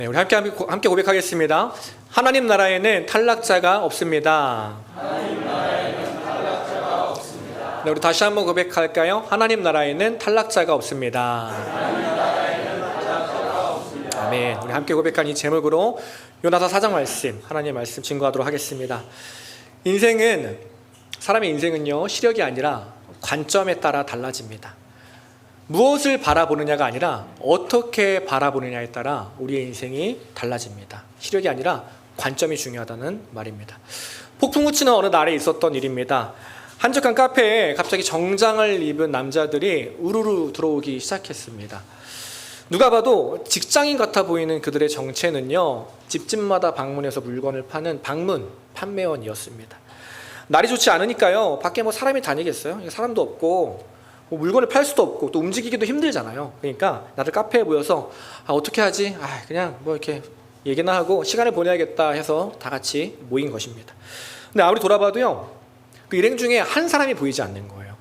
네, 우리 함께 고백하겠습니다. 하나님 나라에는 탈락자가 없습니다. 하나님 나라에는 탈락자가 없습니다. 네, 우리 다시 한번 고백할까요? 하나님 나라에는 탈락자가 없습니다. 하나님 나라에는 탈락자가 없습니다. 아멘. 우리 함께 고백한 이 제목으로 요나서 4장 말씀, 하나님의 말씀 증거하도록 하겠습니다. 사람의 인생은요, 시력이 아니라 관점에 따라 달라집니다. 무엇을 바라보느냐가 아니라 어떻게 바라보느냐에 따라 우리의 인생이 달라집니다. 시력이 아니라 관점이 중요하다는 말입니다. 폭풍우 치는 어느 날에 있었던 일입니다. 한적한 카페에 갑자기 정장을 입은 남자들이 우르르 들어오기 시작했습니다. 누가 봐도 직장인 같아 보이는 그들의 정체는요, 집집마다 방문해서 물건을 파는 방문 판매원이었습니다. 날이 좋지 않으니까요, 밖에 사람이 다니겠어요? 사람도 없고 물건을 팔 수도 없고 또 움직이기도 힘들잖아요. 그러니까 다들 카페에 모여서 어떻게 하지? 그냥 이렇게 얘기나 하고 시간을 보내야겠다 해서 다 같이 모인 것입니다. 근데 아무리 돌아봐도요, 그 일행 중에 한 사람이 보이지 않는 거예요.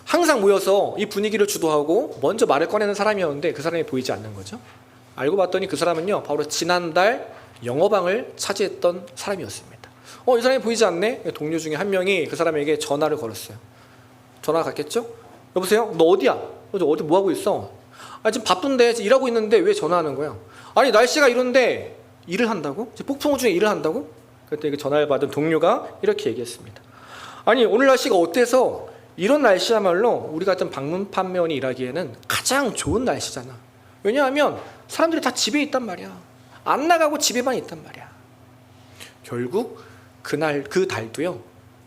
항상 모여서 이 분위기를 주도하고 먼저 말을 꺼내는 사람이었는데 그 사람이 보이지 않는 거죠. 알고 봤더니 그 사람은요, 바로 지난달 영어방을 차지했던 사람이었습니다. 이 사람이 보이지 않네? 동료 중에 한 명이 그 사람에게 전화를 걸었어요. 전화가 갔겠죠? 여보세요? 너 어디야? 어디 뭐 하고 있어? 지금 바쁜데 일하고 있는데 왜 전화하는 거야? 아니 날씨가 이런데 일을 한다고? 폭풍우 중에 일을 한다고? 그때 그 전화를 받은 동료가 이렇게 얘기했습니다. 아니 오늘 날씨가 어때서 이런 날씨야말로 우리 같은 방문 판매원이 일하기에는 가장 좋은 날씨잖아. 왜냐하면 사람들이 다 집에 있단 말이야. 안 나가고 집에만 있단 말이야. 결국 그 달도요,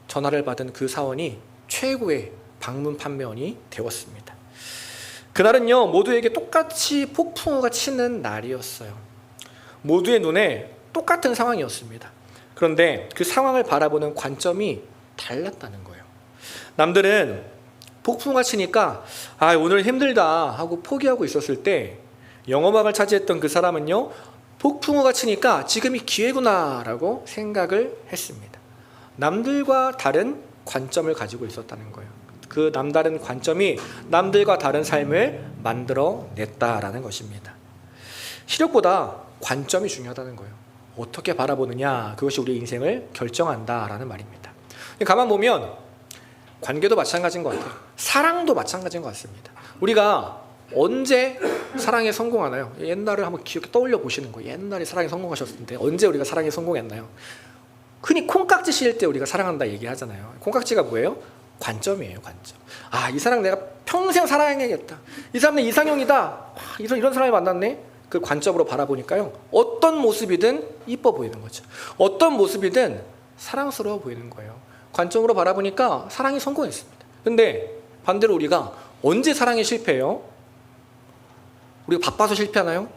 전화를 받은 그 사원이 최고의 방문 판매원이 되었습니다. 그날은요, 모두에게 똑같이 폭풍우가 치는 날이었어요. 모두의 눈에 똑같은 상황이었습니다. 그런데 그 상황을 바라보는 관점이 달랐다는 거예요. 남들은 폭풍우가 치니까 오늘 힘들다 하고 포기하고 있었을 때, 영어방을 차지했던 그 사람은요, 폭풍우가 치니까 지금이 기회구나 라고 생각을 했습니다. 남들과 다른 관점을 가지고 있었다는 거예요. 그 남다른 관점이 남들과 다른 삶을 만들어냈다라는 것입니다. 시력보다 관점이 중요하다는 거예요. 어떻게 바라보느냐, 그것이 우리 인생을 결정한다라는 말입니다. 가만 보면 관계도 마찬가지인 것 같아요. 사랑도 마찬가지인 것 같습니다. 우리가 언제 사랑에 성공하나요? 옛날을 한번 떠올려 보시는 거예요. 옛날에 사랑에 성공하셨는데 언제 우리가 사랑에 성공했나요? 흔히 콩깍지 씌일 때 우리가 사랑한다 얘기하잖아요. 콩깍지가 뭐예요? 관점이에요, 관점. 이 사람 내가 평생 사랑해야겠다. 이 사람 내 이상형이다. 이런 사람이 만났네. 그 관점으로 바라보니까요, 어떤 모습이든 이뻐 보이는 거죠. 어떤 모습이든 사랑스러워 보이는 거예요. 관점으로 바라보니까 사랑이 성공했습니다. 근데 반대로 우리가 언제 사랑에 실패해요? 우리가 바빠서 실패하나요?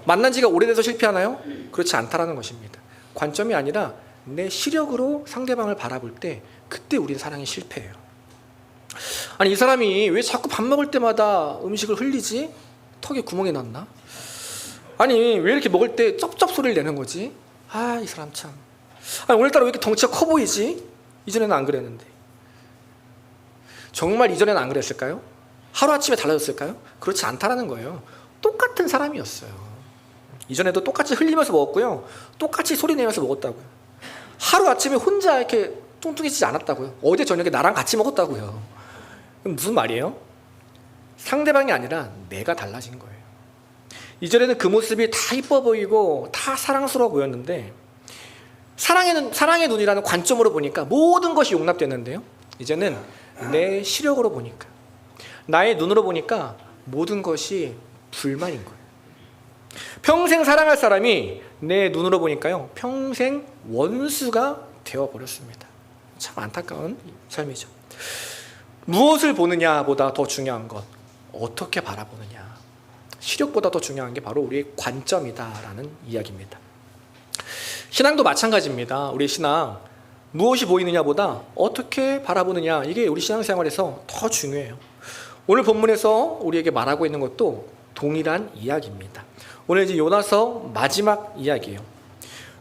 만난 지가 오래돼서 실패하나요? 그렇지 않다라는 것입니다. 관점이 아니라 내 시력으로 상대방을 바라볼 때, 그때 우린 사랑에 실패해요. 이 사람이 왜 자꾸 밥 먹을 때마다 음식을 흘리지? 턱에 구멍이 났나? 왜 이렇게 먹을 때 쩝쩝 소리를 내는 거지? 이 사람 참. 오늘따라 왜 이렇게 덩치가 커 보이지? 이전에는 안 그랬는데. 정말 이전에는 안 그랬을까요? 하루아침에 달라졌을까요? 그렇지 않다라는 거예요. 똑같은 사람이었어요. 이전에도 똑같이 흘리면서 먹었고요, 똑같이 소리 내면서 먹었다고요. 하루아침에 혼자 이렇게 뚱뚱해지지 않았다고요. 어제 저녁에 나랑 같이 먹었다고요. 그럼 무슨 말이에요? 상대방이 아니라 내가 달라진 거예요. 이전에는 그 모습이 다 이뻐 보이고 다 사랑스러워 보였는데, 사랑의 눈이라는 관점으로 보니까 모든 것이 용납됐는데요, 이제는 내 시력으로 보니까, 나의 눈으로 보니까 모든 것이 불만인 거예요. 평생 사랑할 사람이 내 눈으로 보니까요, 평생 원수가 되어버렸습니다. 참 안타까운 삶이죠. 무엇을 보느냐보다 더 중요한 것, 어떻게 바라보느냐. 시력보다 더 중요한 게 바로 우리의 관점이다라는 이야기입니다. 신앙도 마찬가지입니다. 우리의 신앙, 무엇이 보이느냐보다 어떻게 바라보느냐, 이게 우리 신앙생활에서 더 중요해요. 오늘 본문에서 우리에게 말하고 있는 것도 동일한 이야기입니다. 오늘 이제 요나서 마지막 이야기예요.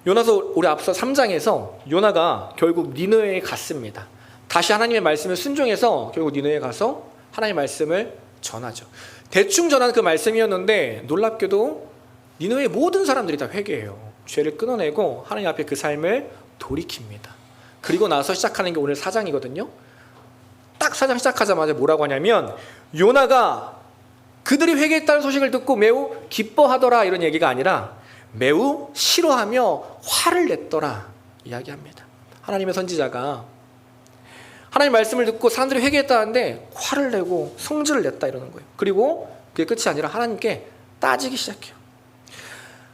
요나서 우리 앞서 3장에서 요나가 결국 니느웨에 갔습니다. 다시 하나님의 말씀을 순종해서 결국 니느웨에 가서 하나님의 말씀을 전하죠. 대충 전한 그 말씀이었는데 놀랍게도 니느웨의 모든 사람들이 다 회개해요. 죄를 끊어내고 하나님 앞에 그 삶을 돌이킵니다. 그리고 나서 시작하는 게 오늘 4장이거든요. 딱 4장 시작하자마자 뭐라고 하냐면 요나가 그들이 회개했다는 소식을 듣고 매우 기뻐하더라 이런 얘기가 아니라 매우 싫어하며 화를 냈더라 이야기합니다. 하나님의 선지자가 하나님 말씀을 듣고 사람들이 회개했다는데 화를 내고 성질을 냈다 이러는 거예요. 그리고 그게 끝이 아니라 하나님께 따지기 시작해요.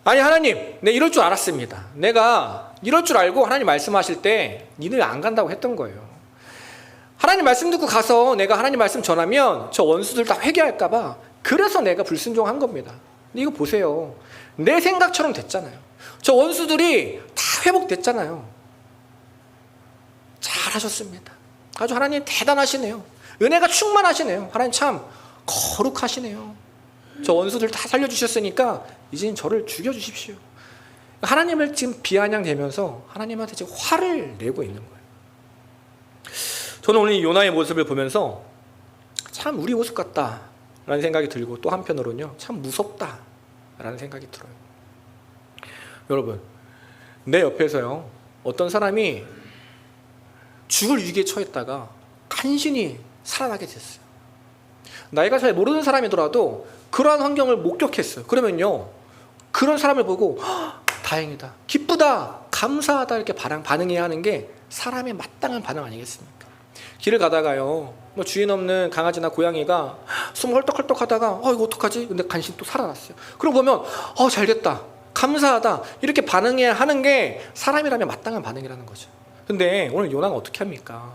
아니 하나님, 내 이럴 줄 알았습니다. 내가 이럴 줄 알고 하나님 말씀하실 때 니네 안 간다고 했던 거예요. 하나님 말씀 듣고 가서 내가 하나님 말씀 전하면 저 원수들 다 회개할까 봐 그래서 내가 불순종한 겁니다. 근데 이거 보세요. 내 생각처럼 됐잖아요. 저 원수들이 다 회복됐잖아요. 잘하셨습니다. 아주 하나님 대단하시네요. 은혜가 충만하시네요. 하나님 참 거룩하시네요. 저 원수들 다 살려주셨으니까 이제는 저를 죽여주십시오. 하나님을 지금 비아냥대면서 하나님한테 지금 화를 내고 있는 거예요. 저는 오늘 이 요나의 모습을 보면서 참 우리 모습 같다라는 생각이 들고 또 한편으로는요 참 무섭다라는 생각이 들어요. 여러분, 내 옆에서요 어떤 사람이 죽을 위기에 처했다가 간신히 살아나게 됐어요. 나이가 잘 모르는 사람이더라도 그러한 환경을 목격했어요. 그러면요 그런 사람을 보고 다행이다, 기쁘다, 감사하다 이렇게 반응해야 하는 게 사람의 마땅한 반응 아니겠습니까? 길을 가다가요 뭐 주인 없는 강아지나 고양이가 숨 헐떡헐떡 하다가 이거 어떡하지? 근데 간신히 또 살아났어요. 그럼 보면 잘됐다, 감사하다 이렇게 반응해야 하는 게 사람이라면 마땅한 반응이라는 거죠. 근데 오늘 요나가 어떻게 합니까?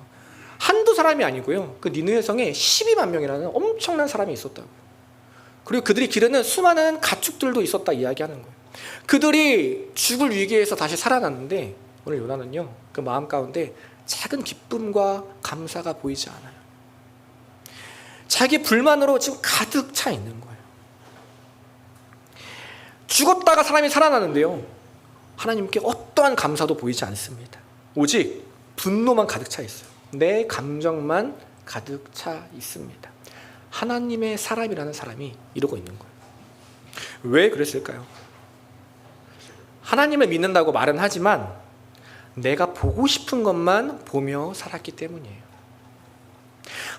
한두 사람이 아니고요 그 니느웨 성에 12만 명이라는 엄청난 사람이 있었다고요. 그리고 그들이 기르는 수많은 가축들도 있었다 이야기하는 거예요. 그들이 죽을 위기에서 다시 살아났는데 오늘 요나는요 그 마음 가운데 작은 기쁨과 감사가 보이지 않아요. 자기 불만으로 지금 가득 차 있는 거예요. 죽었다가 사람이 살아나는데요 하나님께 어떠한 감사도 보이지 않습니다. 오직 분노만 가득 차 있어요. 내 감정만 가득 차 있습니다. 하나님의 사람이라는 사람이 이러고 있는 거예요. 왜 그랬을까요? 하나님을 믿는다고 말은 하지만 내가 보고 싶은 것만 보며 살았기 때문이에요.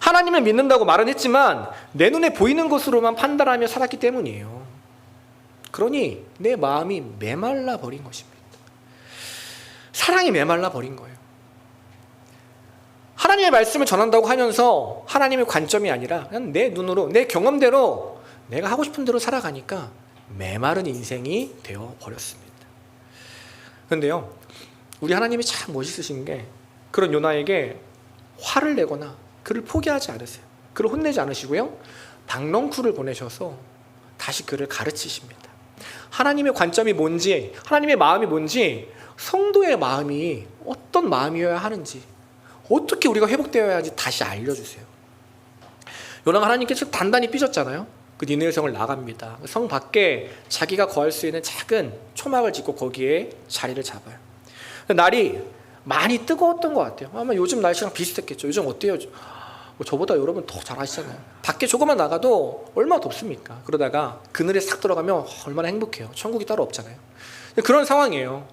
하나님을 믿는다고 말은 했지만 내 눈에 보이는 것으로만 판단하며 살았기 때문이에요. 그러니 내 마음이 메말라 버린 것입니다. 사랑이 메말라 버린 거예요. 하나님의 말씀을 전한다고 하면서 하나님의 관점이 아니라 그냥 내 눈으로 내 경험대로 내가 하고 싶은 대로 살아가니까 메마른 인생이 되어 버렸습니다. 그런데요 우리 하나님이 참 멋있으신 게 그런 요나에게 화를 내거나 그를 포기하지 않으세요. 그를 혼내지 않으시고요 박넝쿨을 보내셔서 다시 그를 가르치십니다. 하나님의 관점이 뭔지, 하나님의 마음이 뭔지, 성도의 마음이 어떤 마음이어야 하는지, 어떻게 우리가 회복되어야 하는지 다시 알려주세요. 요나가 하나님께서 단단히 삐졌잖아요. 그 니느웨 성을 나갑니다. 성 밖에 자기가 거할 수 있는 작은 초막을 짓고 거기에 자리를 잡아요. 날이 많이 뜨거웠던 것 같아요. 아마 요즘 날씨랑 비슷했겠죠. 요즘 어때요? 저보다 여러분 더 잘 아시잖아요. 밖에 조금만 나가도 얼마나 덥습니까? 그러다가 그늘에 싹 들어가면 얼마나 행복해요. 천국이 따로 없잖아요. 그런 상황이에요.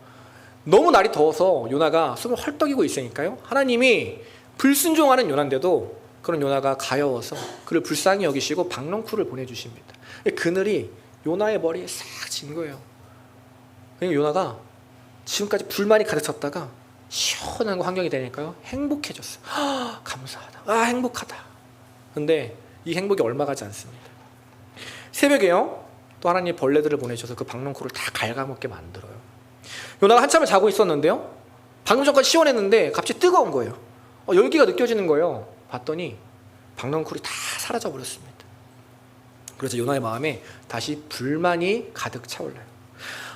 너무 날이 더워서 요나가 숨을 헐떡이고 있으니까요 하나님이 불순종하는 요나인데도 그런 요나가 가여워서 그를 불쌍히 여기시고 박넝쿨을 보내주십니다. 그늘이 요나의 머리에 싹 진 거예요. 그러니까 요나가 지금까지 불만이 가득 찼다가 시원한 환경이 되니까요 행복해졌어요. 감사하다, 행복하다. 근데 이 행복이 얼마 가지 않습니다. 새벽에요 또 하나님 벌레들을 보내셔서 그 박넝쿨을 다 갉아먹게 만들어요. 요나가 한참을 자고 있었는데요 방금 전까지 시원했는데 갑자기 뜨거운 거예요. 열기가 느껴지는 거예요. 봤더니 박넝쿨이 다 사라져 버렸습니다. 그래서 요나의 마음에 다시 불만이 가득 차올라요.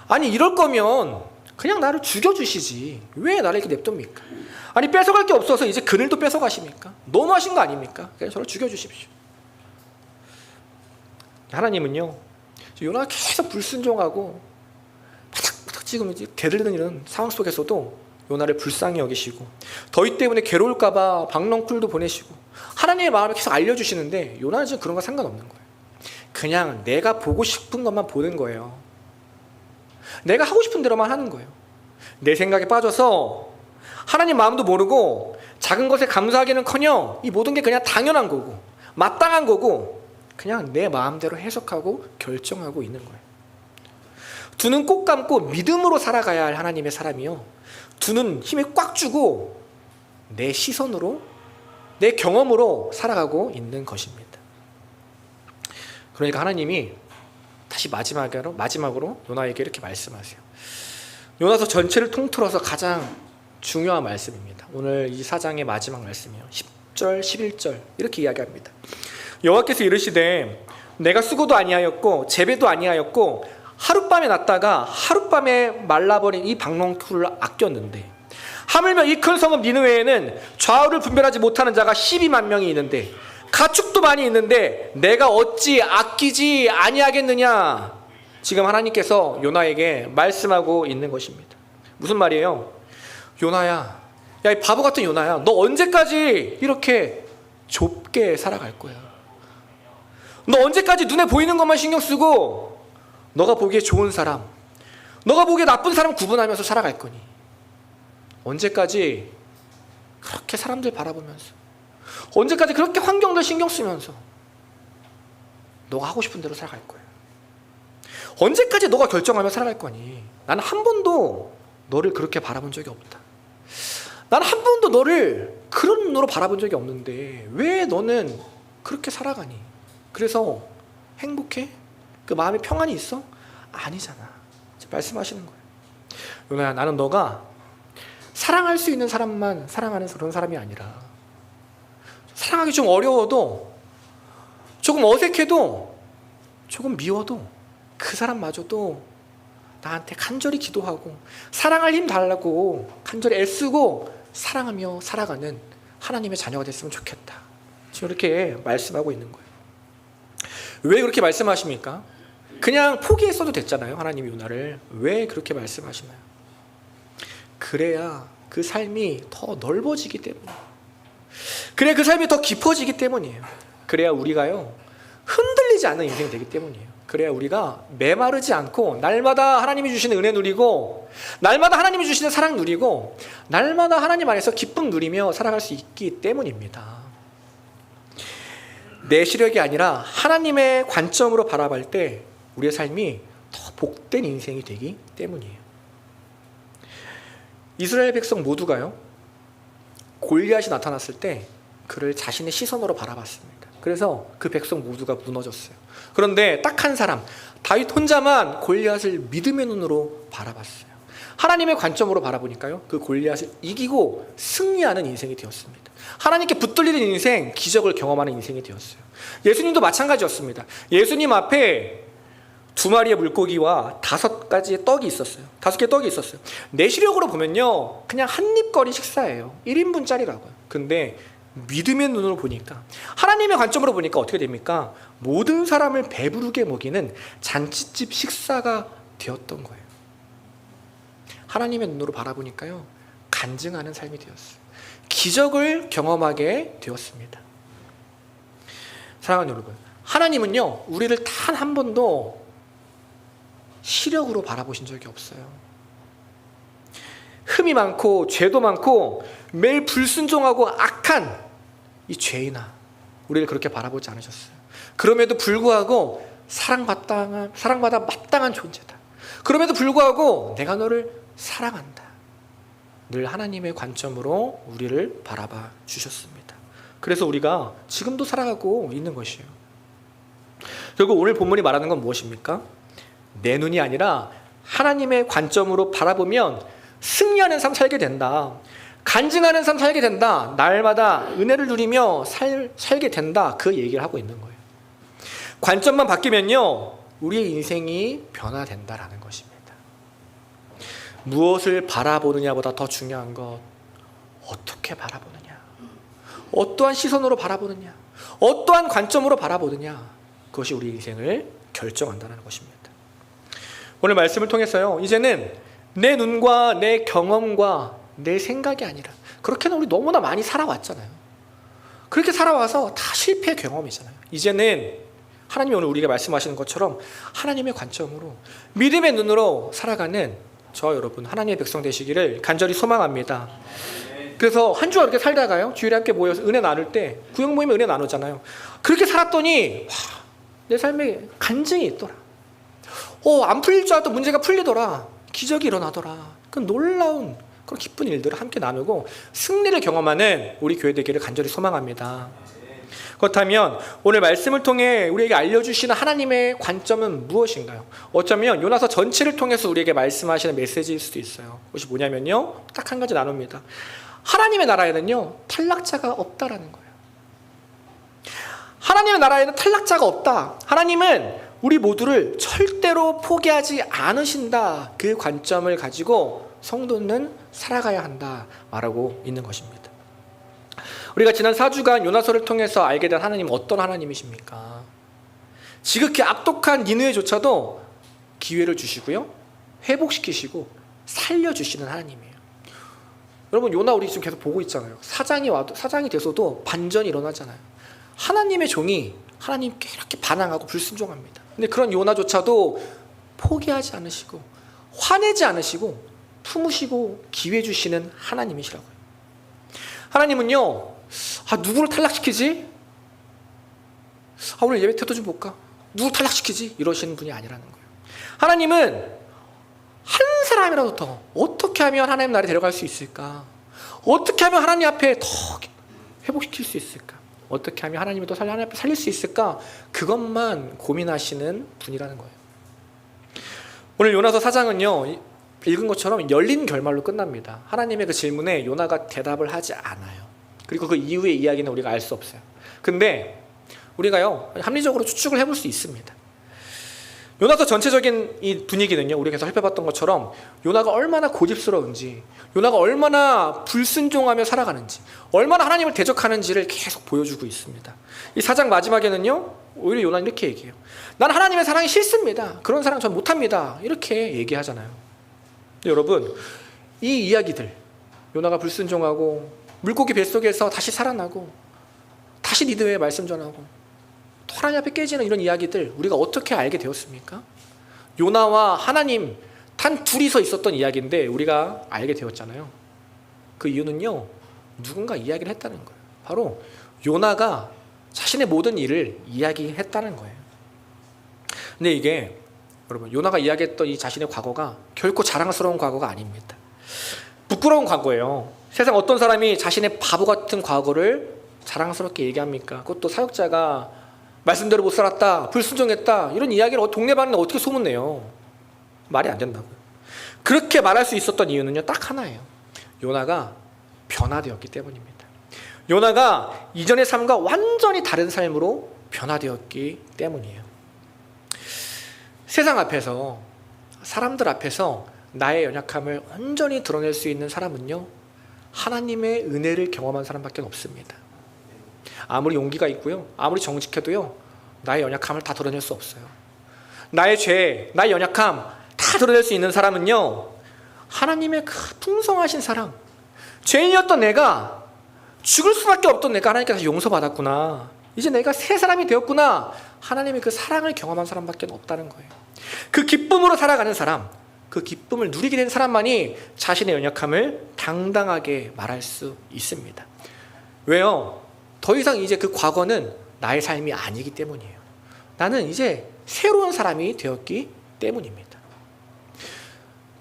아니 이럴 거면 그냥 나를 죽여주시지 왜 나를 이렇게 냅둡니까? 아니 뺏어갈 게 없어서 이제 그늘도 뺏어가십니까? 너무하신 거 아닙니까? 그냥 저를 죽여주십시오. 하나님은요 요나가 계속 불순종하고 바닥바닥 지금 이제 게으르는 이런 상황 속에서도 요나를 불쌍히 여기시고 더위 때문에 괴로울까 봐 박넝쿨도 보내시고 하나님의 마음을 계속 알려주시는데 요나는 지금 그런 거 상관없는 거예요. 그냥 내가 보고 싶은 것만 보는 거예요. 내가 하고 싶은 대로만 하는 거예요. 내 생각에 빠져서 하나님 마음도 모르고 작은 것에 감사하기는커녕 이 모든 게 그냥 당연한 거고 마땅한 거고 그냥 내 마음대로 해석하고 결정하고 있는 거예요. 두 눈 꼭 감고 믿음으로 살아가야 할 하나님의 사람이요, 두 눈 힘에 꽉 주고 내 시선으로 내 경험으로 살아가고 있는 것입니다. 그러니까 하나님이 다시 마지막으로 요나에게 이렇게 말씀하세요. 요나서 전체를 통틀어서 가장 중요한 말씀입니다. 오늘 이 4장의 마지막 말씀이요, 10절 11절 이렇게 이야기합니다. 여호와께서 이르시되 내가 수고도 아니하였고 재배도 아니하였고 하룻밤에 났다가 하룻밤에 말라버린 이 박농쿨을 아꼈는데 하물며 이 큰 성읍 니느웨에는 좌우를 분별하지 못하는 자가 12만 명이 있는데 가축도 많이 있는데 내가 어찌 아끼지 아니하겠느냐. 지금 하나님께서 요나에게 말씀하고 있는 것입니다. 무슨 말이에요? 요나야, 야, 이 바보 같은 요나야, 너 언제까지 이렇게 좁게 살아갈 거야? 너 언제까지 눈에 보이는 것만 신경 쓰고 너가 보기에 좋은 사람, 너가 보기에 나쁜 사람 구분하면서 살아갈 거니? 언제까지 그렇게 사람들 바라보면서, 언제까지 그렇게 환경들 신경 쓰면서 너가 하고 싶은 대로 살아갈 거야? 언제까지 너가 결정하며 살아갈 거니? 나는 한 번도 너를 그렇게 바라본 적이 없다. 나는 한 번도 너를 그런 눈으로 바라본 적이 없는데 왜 너는 그렇게 살아가니? 그래서 행복해? 그 마음에 평안이 있어? 아니잖아. 말씀하시는 거예요. 요나야, 나는 너가 사랑할 수 있는 사람만 사랑하는 그런 사람이 아니라, 사랑하기 좀 어려워도, 조금 어색해도, 조금 미워도 그 사람마저도 나한테 간절히 기도하고 사랑할 힘 달라고 간절히 애쓰고 사랑하며 살아가는 하나님의 자녀가 됐으면 좋겠다. 지금 이렇게 말씀하고 있는 거예요. 왜 그렇게 말씀하십니까? 그냥 포기했어도 됐잖아요. 하나님이 요나를. 왜 그렇게 말씀하시나요? 그래야 그 삶이 더 넓어지기 때문이에요. 그래야 그 삶이 더 깊어지기 때문이에요. 그래야 우리가요, 흔들리지 않는 인생이 되기 때문이에요. 그래야 우리가 메마르지 않고 날마다 하나님이 주시는 은혜 누리고, 날마다 하나님이 주시는 사랑 누리고, 날마다 하나님 안에서 기쁨 누리며 살아갈 수 있기 때문입니다. 내 시력이 아니라 하나님의 관점으로 바라볼 때 우리의 삶이 더 복된 인생이 되기 때문이에요. 이스라엘 백성 모두가요, 골리앗이 나타났을 때 그를 자신의 시선으로 바라봤습니다. 그래서 그 백성 모두가 무너졌어요. 그런데 딱 한 사람, 다윗 혼자만 골리앗을 믿음의 눈으로 바라봤어요. 하나님의 관점으로 바라보니까요, 그 골리앗을 이기고 승리하는 인생이 되었습니다. 하나님께 붙들리는 인생, 기적을 경험하는 인생이 되었어요. 예수님도 마찬가지였습니다. 예수님 앞에 2마리의 물고기와 5가지의 떡이 있었어요. 5개의 떡이 있었어요. 내 시력으로 보면요, 그냥 한 입거리 식사예요. 1인분짜리라고요. 근데 믿음의 눈으로 보니까, 하나님의 관점으로 보니까 어떻게 됩니까? 모든 사람을 배부르게 먹이는 잔치집 식사가 되었던 거예요. 하나님의 눈으로 바라보니까요, 간증하는 삶이 되었어요. 기적을 경험하게 되었습니다. 사랑하는 여러분, 하나님은요, 우리를 단 한 번도 시력으로 바라보신 적이 없어요. 흠이 많고 죄도 많고 매일 불순종하고 악한 이 죄인아, 우리를 그렇게 바라보지 않으셨어요. 그럼에도 불구하고 사랑받아 마땅한 존재다. 그럼에도 불구하고 내가 너를 사랑한다. 늘 하나님의 관점으로 우리를 바라봐 주셨습니다. 그래서 우리가 지금도 살아가고 있는 것이에요. 결국 오늘 본문이 말하는 건 무엇입니까? 내 눈이 아니라 하나님의 관점으로 바라보면 승리하는 삶 살게 된다. 간증하는 삶 살게 된다. 날마다 은혜를 누리며 살게 된다. 그 얘기를 하고 있는 거예요. 관점만 바뀌면요, 우리의 인생이 변화된다라는 것입니다. 무엇을 바라보느냐보다 더 중요한 것, 어떻게 바라보느냐, 어떠한 시선으로 바라보느냐, 어떠한 관점으로 바라보느냐, 그것이 우리 인생을 결정한다는 것입니다. 오늘 말씀을 통해서요, 이제는 내 눈과 내 경험과 내 생각이 아니라, 그렇게는 우리 너무나 많이 살아왔잖아요. 그렇게 살아와서 다 실패 경험이잖아요. 이제는 하나님이 오늘 우리에게 말씀하시는 것처럼 하나님의 관점으로 믿음의 눈으로 살아가는 저와 여러분 하나님의 백성 되시기를 간절히 소망합니다. 그래서 한 주간 이렇게 살다가요, 주일에 함께 모여서 은혜 나눌 때, 구역 모임에 은혜 나누잖아요. 그렇게 살았더니 내 삶에 간증이 있더라. 안 풀릴 줄 알았던 문제가 풀리더라. 기적이 일어나더라. 그 놀라운 그런 기쁜 일들을 함께 나누고 승리를 경험하는 우리 교회 되기를 간절히 소망합니다. 그렇다면 오늘 말씀을 통해 우리에게 알려주시는 하나님의 관점은 무엇인가요? 어쩌면 요나서 전체를 통해서 우리에게 말씀하시는 메시지일 수도 있어요. 그것이 뭐냐면요, 딱 한 가지 나눕니다. 하나님의 나라에는요 탈락자가 없다라는 거예요. 하나님의 나라에는 탈락자가 없다. 하나님은 우리 모두를 절대로 포기하지 않으신다. 그 관점을 가지고 성도는 살아가야 한다 말하고 있는 것입니다. 우리가 지난 4주간 요나서를 통해서 알게 된 하나님은 어떤 하나님이십니까? 지극히 악독한 니느웨조차도 기회를 주시고요, 회복시키시고 살려주시는 하나님이에요. 여러분, 요나 우리 지금 계속 보고 있잖아요. 사장이 돼서도 반전이 일어나잖아요. 하나님의 종이 하나님께 이렇게 반항하고 불순종합니다. 근데 그런 요나조차도 포기하지 않으시고 화내지 않으시고 품으시고 기회 주시는 하나님이시라고요. 하나님은요, 누구를 탈락시키지? 오늘 예배 태도 좀 볼까? 누구를 탈락시키지? 이러시는 분이 아니라는 거예요. 하나님은 한 사람이라도 더 어떻게 하면 하나님 나라에 데려갈 수 있을까? 어떻게 하면 하나님 앞에 더 회복시킬 수 있을까? 어떻게 하면 하나님을 더 하나님 앞에 살릴 수 있을까? 그것만 고민하시는 분이라는 거예요. 오늘 요나서 4장은요, 읽은 것처럼 열린 결말로 끝납니다. 하나님의 그 질문에 요나가 대답을 하지 않아요. 그리고 그 이후의 이야기는 우리가 알 수 없어요. 근데 우리가요, 합리적으로 추측을 해볼 수 있습니다. 요나서 전체적인 이 분위기는요, 우리가 계속 살펴봤던 것처럼 요나가 얼마나 고집스러운지, 요나가 얼마나 불순종하며 살아가는지, 얼마나 하나님을 대적하는지를 계속 보여주고 있습니다. 이 4장 마지막에는요, 오히려 요나는 이렇게 얘기해요. 난 하나님의 사랑이 싫습니다. 그런 사랑 전 못합니다. 이렇게 얘기하잖아요. 근데 여러분, 이 이야기들, 요나가 불순종하고 물고기 뱃속에서 다시 살아나고 다시 니느웨에 말씀 전하고 또 하나님 앞에 깨지는 이런 이야기들, 우리가 어떻게 알게 되었습니까? 요나와 하나님 단 둘이서 있었던 이야기인데 우리가 알게 되었잖아요. 그 이유는요, 누군가 이야기를 했다는 거예요. 바로 요나가 자신의 모든 일을 이야기했다는 거예요. 근데 이게 여러분, 요나가 이야기했던 이 자신의 과거가 결코 자랑스러운 과거가 아닙니다. 부끄러운 과거예요. 세상 어떤 사람이 자신의 바보 같은 과거를 자랑스럽게 얘기합니까? 그것도 사역자가 말씀대로 못 살았다, 불순종했다, 이런 이야기를 동네방네 어떻게 소문내요? 말이 안 된다고요. 그렇게 말할 수 있었던 이유는요, 딱 하나예요. 요나가 변화되었기 때문입니다. 요나가 이전의 삶과 완전히 다른 삶으로 변화되었기 때문이에요. 세상 앞에서, 사람들 앞에서 나의 연약함을 온전히 드러낼 수 있는 사람은요, 하나님의 은혜를 경험한 사람밖에 없습니다. 아무리 용기가 있고요, 아무리 정직해도요, 나의 연약함을 다 드러낼 수 없어요. 나의 죄, 나의 연약함 다 드러낼 수 있는 사람은요, 하나님의 그 풍성하신 사랑, 죄인이었던 내가, 죽을 수밖에 없던 내가 하나님께서 용서받았구나, 이제 내가 새 사람이 되었구나, 하나님의 그 사랑을 경험한 사람밖에 없다는 거예요. 그 기쁨으로 살아가는 사람, 그 기쁨을 누리게 된 사람만이 자신의 연약함을 당당하게 말할 수 있습니다. 왜요? 더 이상 이제 그 과거는 나의 삶이 아니기 때문이에요. 나는 이제 새로운 사람이 되었기 때문입니다.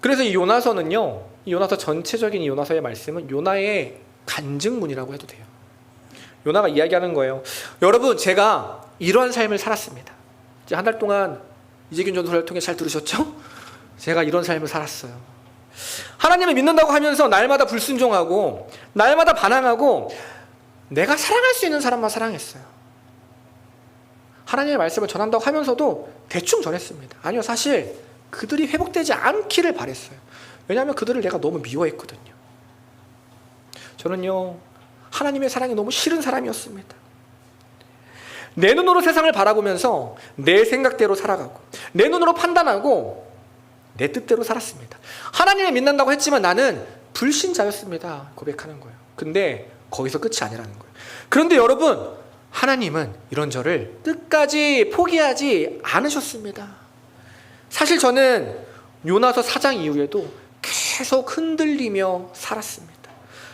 그래서 이 요나서는요, 이 요나서 전체적인 이 요나서의 말씀은 요나의 간증문이라고 해도 돼요. 요나가 이야기하는 거예요. 여러분, 제가 이러한 삶을 살았습니다. 이제 한 달 동안 이재균 전도사를 통해 잘 들으셨죠? 제가 이런 삶을 살았어요. 하나님을 믿는다고 하면서 날마다 불순종하고 날마다 반항하고 내가 사랑할 수 있는 사람만 사랑했어요. 하나님의 말씀을 전한다고 하면서도 대충 전했습니다. 아니요, 사실 그들이 회복되지 않기를 바랬어요. 왜냐하면 그들을 내가 너무 미워했거든요. 저는요, 하나님의 사랑이 너무 싫은 사람이었습니다. 내 눈으로 세상을 바라보면서 내 생각대로 살아가고 내 눈으로 판단하고 내 뜻대로 살았습니다. 하나님을 믿는다고 했지만 나는 불신자였습니다. 고백하는 거예요. 근데 거기서 끝이 아니라는 거예요. 그런데 여러분, 하나님은 이런 저를 끝까지 포기하지 않으셨습니다. 사실 저는 요나서 4장 이후에도 계속 흔들리며 살았습니다.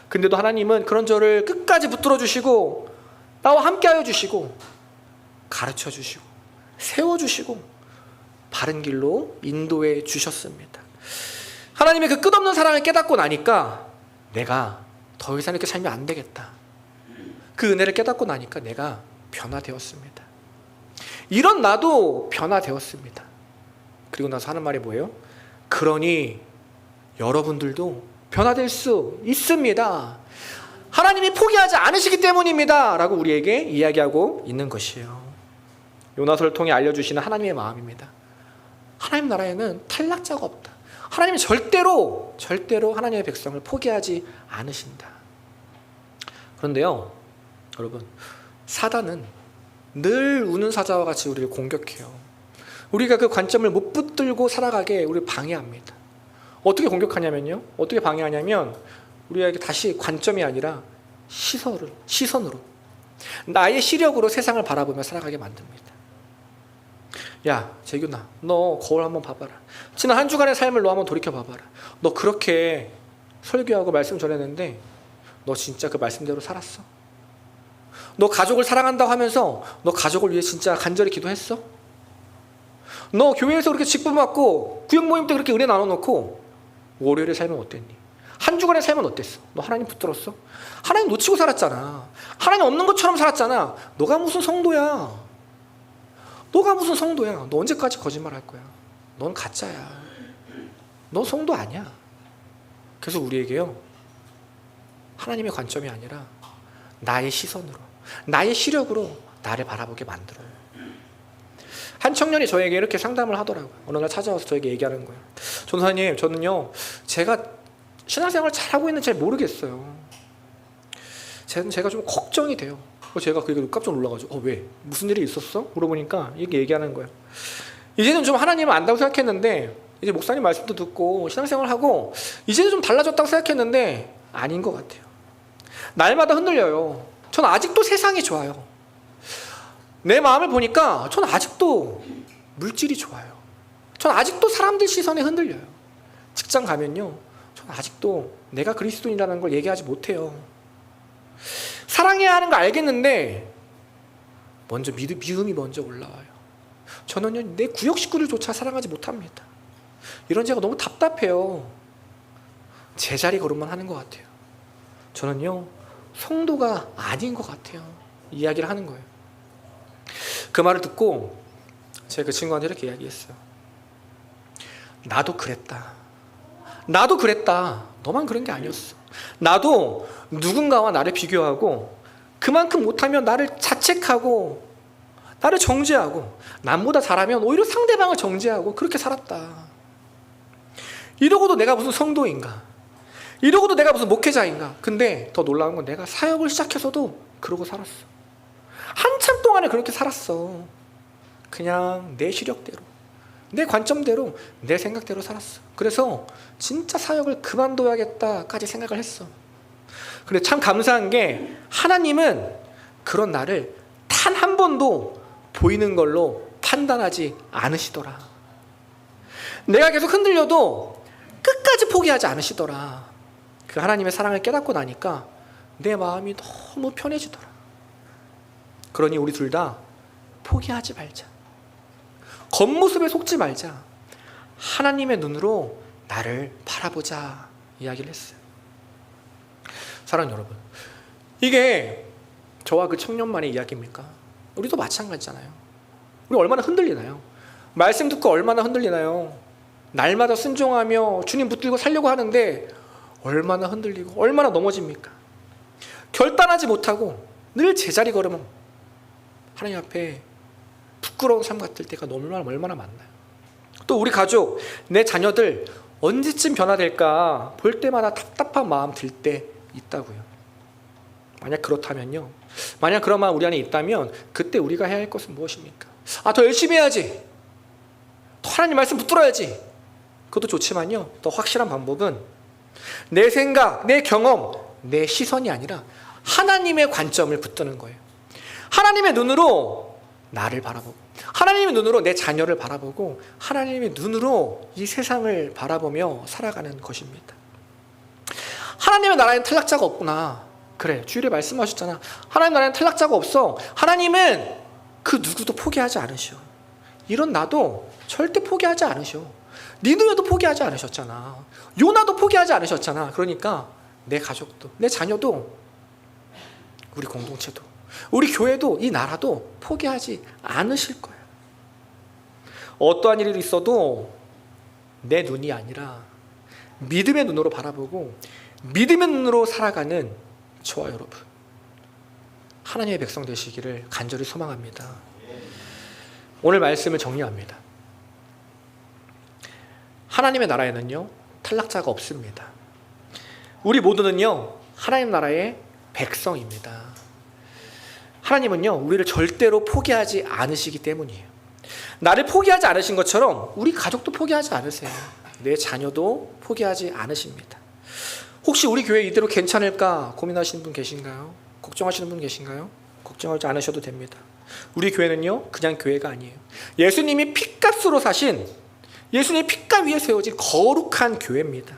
근데도 하나님은 그런 저를 끝까지 붙들어 주시고 나와 함께하여 주시고 가르쳐 주시고 세워 주시고 바른 길로 인도해 주셨습니다. 하나님의 그 끝없는 사랑을 깨닫고 나니까 내가 더 이상 이렇게 살면 안 되겠다. 그 은혜를 깨닫고 나니까 내가 변화되었습니다. 이런 나도 변화되었습니다. 그리고 나서 하는 말이 뭐예요? 그러니 여러분들도 변화될 수 있습니다. 하나님이 포기하지 않으시기 때문입니다. 라고 우리에게 이야기하고 있는 것이에요. 요나서를 통해 알려주시는 하나님의 마음입니다. 하나님 나라에는 탈락자가 없다. 하나님은 절대로 하나님의 백성을 포기하지 않으신다. 그런데요, 여러분, 사단은 늘 우는 사자와 같이 우리를 공격해요. 우리가 그 관점을 못 붙들고 살아가게 우리를 방해합니다. 어떻게 공격하냐면요, 어떻게 방해하냐면 우리에게 다시 관점이 아니라 시선으로 나의 시력으로 세상을 바라보며 살아가게 만듭니다. 야, 재균아, 너 거울 한번 봐봐라. 지난 한 주간의 삶을 너 한번 돌이켜봐봐라. 너 그렇게 설교하고 말씀 전했는데 너 진짜 그 말씀대로 살았어? 너 가족을 사랑한다고 하면서 너 가족을 위해 진짜 간절히 기도했어? 너 교회에서 그렇게 직분 받고 구역 모임 때 그렇게 은혜 나눠놓고 월요일에 살면 어땠니? 한 주간의 삶은 어땠어? 너 하나님 붙들었어? 하나님 놓치고 살았잖아. 하나님 없는 것처럼 살았잖아. 너가 무슨 성도야? 너가 무슨 성도야? 너 언제까지 거짓말 할 거야? 넌 가짜야. 넌 성도 아니야. 그래서 우리에게요, 하나님의 관점이 아니라 나의 시선으로, 나의 시력으로 나를 바라보게 만들어요. 한 청년이 저에게 이렇게 상담을 하더라고요. 어느 날 찾아와서 저에게 얘기하는 거예요. 전사님, 저는요, 제가 신앙생활을 잘하고 있는지 잘 모르겠어요. 제가 좀 걱정이 돼요. 제가 그게 깜짝 놀라가지고 왜? 무슨 일이 있었어? 물어보니까 이렇게 얘기하는 거예요. 이제는 좀 하나님을 안다고 생각했는데 이제 목사님 말씀도 듣고 신앙생활을 하고 이제는 좀 달라졌다고 생각했는데 아닌 것 같아요. 날마다 흔들려요. 전 아직도 세상이 좋아요. 내 마음을 보니까 전 아직도 물질이 좋아요. 전 아직도 사람들 시선에 흔들려요. 직장 가면요, 전 아직도 내가 그리스도인이라는 걸 얘기하지 못해요. 사랑해야 하는 거 알겠는데 먼저 미움이 먼저 올라와요. 저는요, 내 구역 식구들조차 사랑하지 못합니다. 이런 제가 너무 답답해요. 제자리 걸음만 하는 것 같아요. 저는요, 성도가 아닌 것 같아요. 이야기를 하는 거예요. 그 말을 듣고 제가 그 친구한테 이렇게 이야기했어요. 나도 그랬다. 너만 그런 게 아니었어. 나도 누군가와 나를 비교하고 그만큼 못하면 나를 자책하고 나를 정죄하고 남보다 잘하면 오히려 상대방을 정죄하고 그렇게 살았다. 이러고도 내가 무슨 성도인가? 이러고도 내가 무슨 목회자인가? 근데 더 놀라운 건 내가 사역을 시작해서도 그러고 살았어. 한참 동안에 그렇게 살았어. 그냥 내 시력대로, 내 관점대로, 내 생각대로 살았어. 그래서 진짜 사역을 그만둬야겠다까지 생각을 했어. 근데 참 감사한 게 하나님은 그런 나를 단 한 번도 보이는 걸로 판단하지 않으시더라. 내가 계속 흔들려도 끝까지 포기하지 않으시더라. 그 하나님의 사랑을 깨닫고 나니까 내 마음이 너무 편해지더라. 그러니 우리 둘 다 포기하지 말자. 겉모습에 속지 말자. 하나님의 눈으로 나를 바라보자 이야기를 했어요. 사랑하는 여러분, 이게 저와 그 청년만의 이야기입니까? 우리도 마찬가지잖아요. 우리 얼마나 흔들리나요? 말씀 듣고 얼마나 흔들리나요? 날마다 순종하며 주님 붙들고 살려고 하는데 얼마나 흔들리고 얼마나 넘어집니까? 결단하지 못하고 늘 제자리 걸으면 하나님 앞에 부끄러운 삶 같을 때가 얼마나 많나요? 또 우리 가족, 내 자녀들 언제쯤 변화될까 볼 때마다 답답한 마음 들 때 있다고요. 만약 그렇다면요, 만약 그런 마음 우리 안에 있다면 그때 우리가 해야 할 것은 무엇입니까? 더 열심히 해야지, 더 하나님 말씀 붙들어야지. 그것도 좋지만요, 더 확실한 방법은 내 생각, 내 경험, 내 시선이 아니라 하나님의 관점을 붙드는 거예요. 하나님의 눈으로 나를 바라보고, 하나님의 눈으로 내 자녀를 바라보고, 하나님의 눈으로 이 세상을 바라보며 살아가는 것입니다. 하나님의 나라에는 탈락자가 없구나. 그래, 주일에 말씀하셨잖아. 하나님 나라에는 탈락자가 없어. 하나님은 그 누구도 포기하지 않으셔. 이런 나도 절대 포기하지 않으셔. 니느웨도 포기하지 않으셨잖아. 요나도 포기하지 않으셨잖아. 그러니까 내 가족도, 내 자녀도, 우리 공동체도, 우리 교회도, 이 나라도 포기하지 않으실 거예요. 어떠한 일이 있어도 내 눈이 아니라 믿음의 눈으로 바라보고 믿음의 눈으로 살아가는 저와 여러분, 하나님의 백성 되시기를 간절히 소망합니다. 오늘 말씀을 정리합니다. 하나님의 나라에는요, 탈락자가 없습니다. 우리 모두는요, 하나님 나라의 백성입니다. 하나님은요, 우리를 절대로 포기하지 않으시기 때문이에요. 나를 포기하지 않으신 것처럼 우리 가족도 포기하지 않으세요. 내 자녀도 포기하지 않으십니다. 혹시 우리 교회 이대로 괜찮을까 고민하시는 분 계신가요? 걱정하시는 분 계신가요? 걱정하지 않으셔도 됩니다. 우리 교회는요, 그냥 교회가 아니에요. 예수님이 핏값으로 사신, 예수님의 핏값 위에 세워진 거룩한 교회입니다.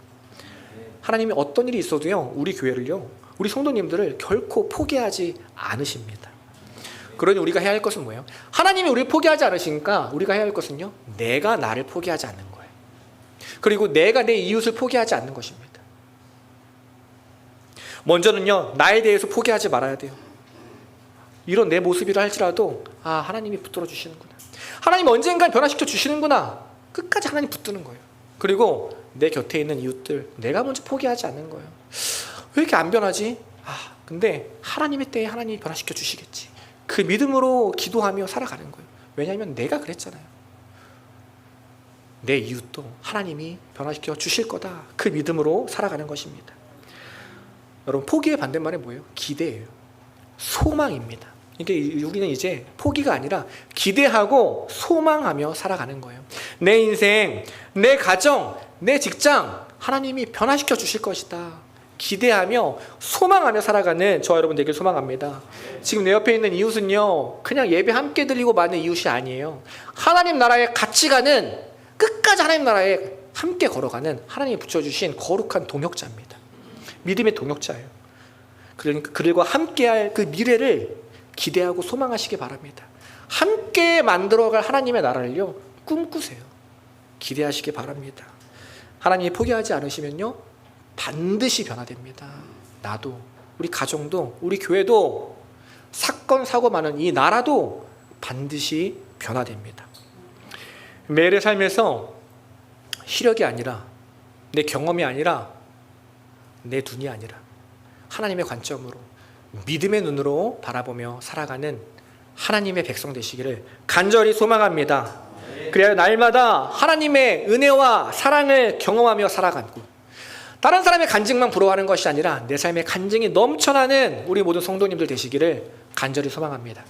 하나님이 어떤 일이 있어도요, 우리 교회를요, 우리 성도님들을 결코 포기하지 않으십니다. 그러니 우리가 해야 할 것은 뭐예요? 하나님이 우리를 포기하지 않으시니까 우리가 해야 할 것은요, 내가 나를 포기하지 않는 거예요. 그리고 내가 내 이웃을 포기하지 않는 것입니다. 먼저는요, 나에 대해서 포기하지 말아야 돼요. 이런 내 모습이라 할지라도, 아, 하나님이 붙들어 주시는구나, 하나님 언젠간 변화시켜 주시는구나, 끝까지 하나님 붙드는 거예요. 그리고 내 곁에 있는 이웃들 내가 먼저 포기하지 않는 거예요. 왜 이렇게 안 변하지? 아, 근데 하나님의 때에 하나님이 변화시켜 주시겠지. 그 믿음으로 기도하며 살아가는 거예요. 왜냐하면 내가 그랬잖아요. 내 이웃도 하나님이 변화시켜 주실 거다. 그 믿음으로 살아가는 것입니다. 여러분, 포기의 반대말이 뭐예요? 기대예요. 소망입니다. 이게 우리는 이제 포기가 아니라 기대하고 소망하며 살아가는 거예요. 내 인생, 내 가정, 내 직장, 하나님이 변화시켜 주실 것이다. 기대하며 소망하며 살아가는 저와 여러분 되길 소망합니다. 지금 내 옆에 있는 이웃은요, 그냥 예배 함께 드리고 마는 이웃이 아니에요. 하나님 나라의 가치관은 끝까지 하나님 나라에 함께 걸어가는 하나님이 붙여주신 거룩한 동역자입니다. 믿음의 동역자예요. 그러니까 그들과 함께할 그 미래를 기대하고 소망하시기 바랍니다. 함께 만들어갈 하나님의 나라를요, 꿈꾸세요. 기대하시기 바랍니다. 하나님이 포기하지 않으시면요, 반드시 변화됩니다. 나도, 우리 가정도, 우리 교회도, 사건 사고 많은 이 나라도 반드시 변화됩니다. 매일의 삶에서 시력이 아니라, 내 경험이 아니라, 내 눈이 아니라 하나님의 관점으로 믿음의 눈으로 바라보며 살아가는 하나님의 백성 되시기를 간절히 소망합니다. 그래야 날마다 하나님의 은혜와 사랑을 경험하며 살아가고, 다른 사람의 간증만 부러워하는 것이 아니라 내 삶의 간증이 넘쳐나는 우리 모든 성도님들 되시기를 간절히 소망합니다.